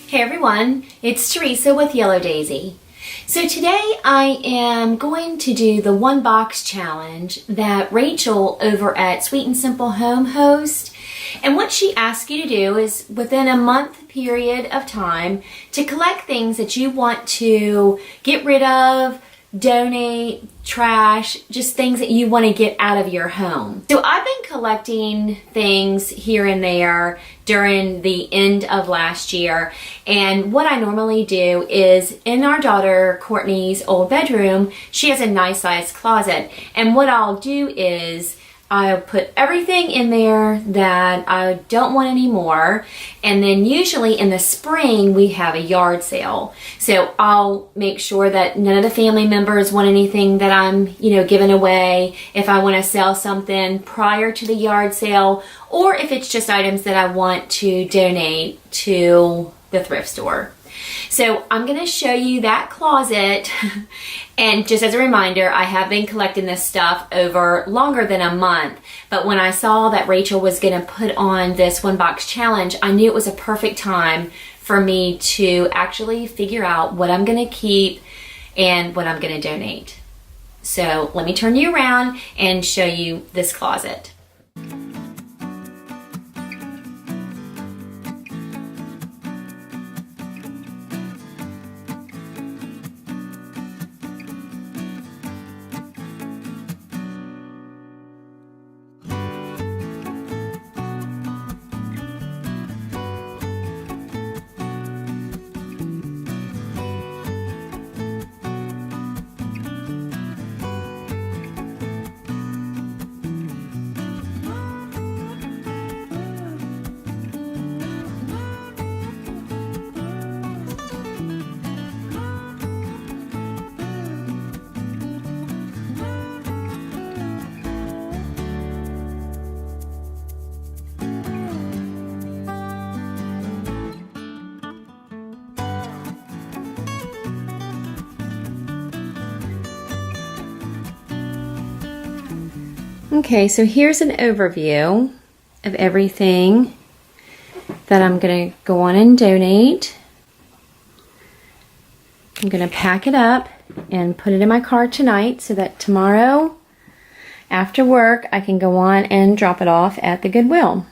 Hey everyone, it's Theresa with Yellow Daisy. So today I am going to do the one box challenge that Rachel over at Sweet and Simple Home hosts. And what she asks you to do is within a month period of time to collect things that you want to get rid of, donate, trash, just things that you want to get out of your home. So I've been collecting things here and there during the end of last year, and what I normally do is in our daughter Courtney's old bedroom, she has a nice sized closet, and what I'll do is I'll put everything in there that I don't want anymore, and then usually in the spring we have a yard sale. So I'll make sure that none of the family members want anything that I'm, giving away. If I want to sell something prior to the yard sale, or if it's just items that I want to donate to the thrift store. So I'm going to show you that closet, and just as a reminder, I have been collecting this stuff over longer than a month, but when I saw that Rachel was going to put on this one box challenge, I knew it was a perfect time for me to actually figure out what I'm going to keep and what I'm going to donate. So let me turn you around and show you this closet. Okay, so here's an overview of everything that I'm going to go on and donate. I'm going to pack it up and put it in my car tonight so that tomorrow after work I can go on and drop it off at the Goodwill.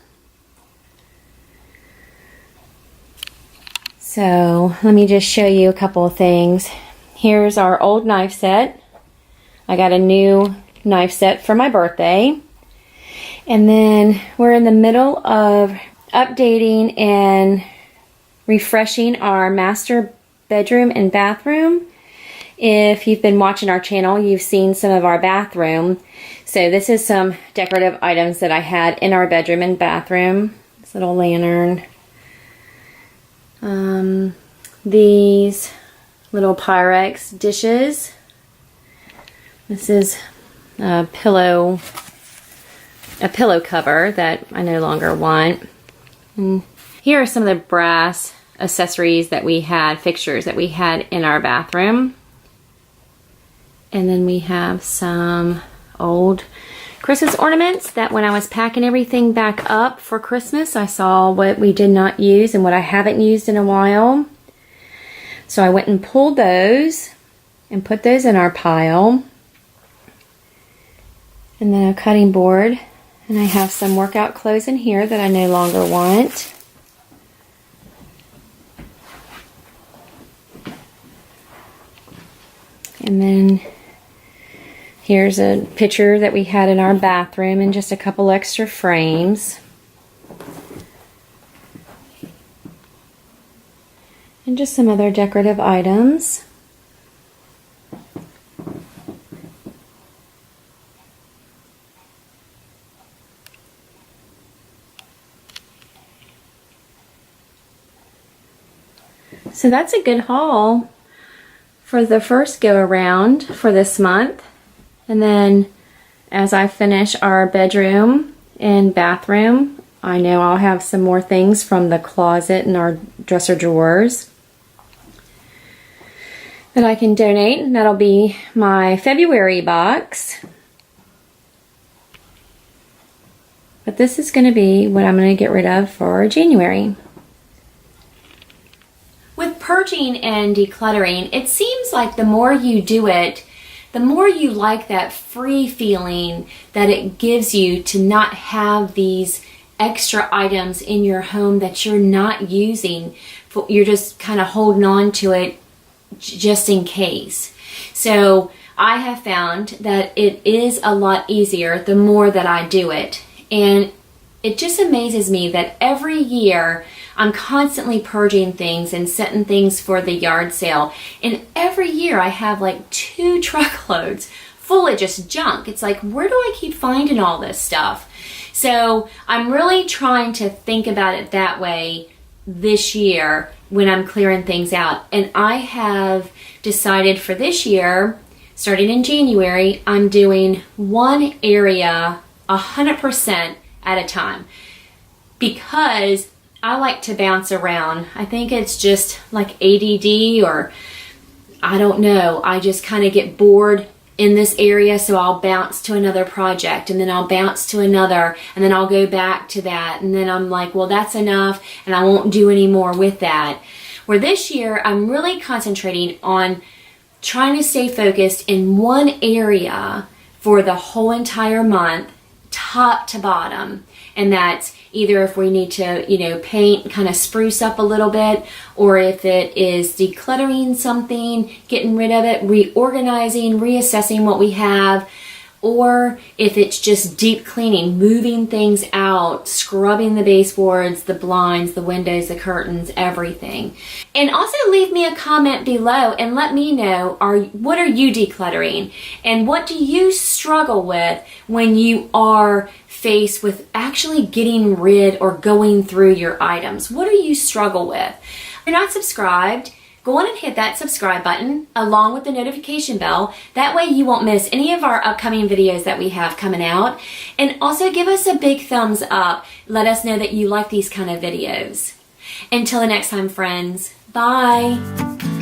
So let me just show you a couple of things. Here's our old knife set. I got a new knife set for my birthday, and then we're in the middle of updating and refreshing our master bedroom and bathroom. If you've been watching our channel, you've seen some of our bathroom. So this is some decorative items that I had in our bedroom and bathroom. This little lantern, these little Pyrex dishes. This is a pillow cover that I no longer want. And here are some of the brass accessories that we had, fixtures that we had in our bathroom. And then we have some old Christmas ornaments that when I was packing everything back up for Christmas, I saw what we did not use and what I haven't used in a while. So I went and pulled those and put those in our pile. And then a cutting board, and I have some workout clothes in here that I no longer want. And then here's a picture that we had in our bathroom and just a couple extra frames. And just some other decorative items. So that's a good haul for the first go around for this month. And then as I finish our bedroom and bathroom, I know I'll have some more things from the closet and our dresser drawers that I can donate, and that'll be my February box. But this is going to be what I'm going to get rid of for January. purging and decluttering, it seems like the more you do it, the more you like that free feeling that it gives you to not have these extra items in your home that you're not using. You're just kind of holding on to it just in case. So I have found that it is a lot easier the more that I do it. And it just amazes me that every year I'm constantly purging things and setting things for the yard sale. And every year I have like 2 truckloads full of just junk. It's like, where do I keep finding all this stuff? So I'm really trying to think about it that way this year when I'm clearing things out. And I have decided for this year, starting in January, I'm doing one area 100% at a time, because I like to bounce around. I think it's just like ADD, or I don't know. I just kind of get bored in this area, so I'll bounce to another project, and then I'll bounce to another, and then I'll go back to that, and then I'm like, well, that's enough, and I won't do any more with that. Where this year, I'm really concentrating on trying to stay focused in one area for the whole entire month, top to bottom. And that's either if we need to, paint, kind of spruce up a little bit, or if it is decluttering something, getting rid of it, reorganizing, reassessing what we have, or if it's just deep cleaning, moving things out, scrubbing the baseboards, the blinds, the windows, the curtains, everything. And also leave me a comment below and let me know, what are you decluttering? And what do you struggle with when you are faced with actually getting rid or going through your items? What do you struggle with? If you're not subscribed, go on and hit that subscribe button along with the notification bell. That way you won't miss any of our upcoming videos that we have coming out. And also give us a big thumbs up. Let us know that you like these kind of videos. Until the next time, friends. Bye.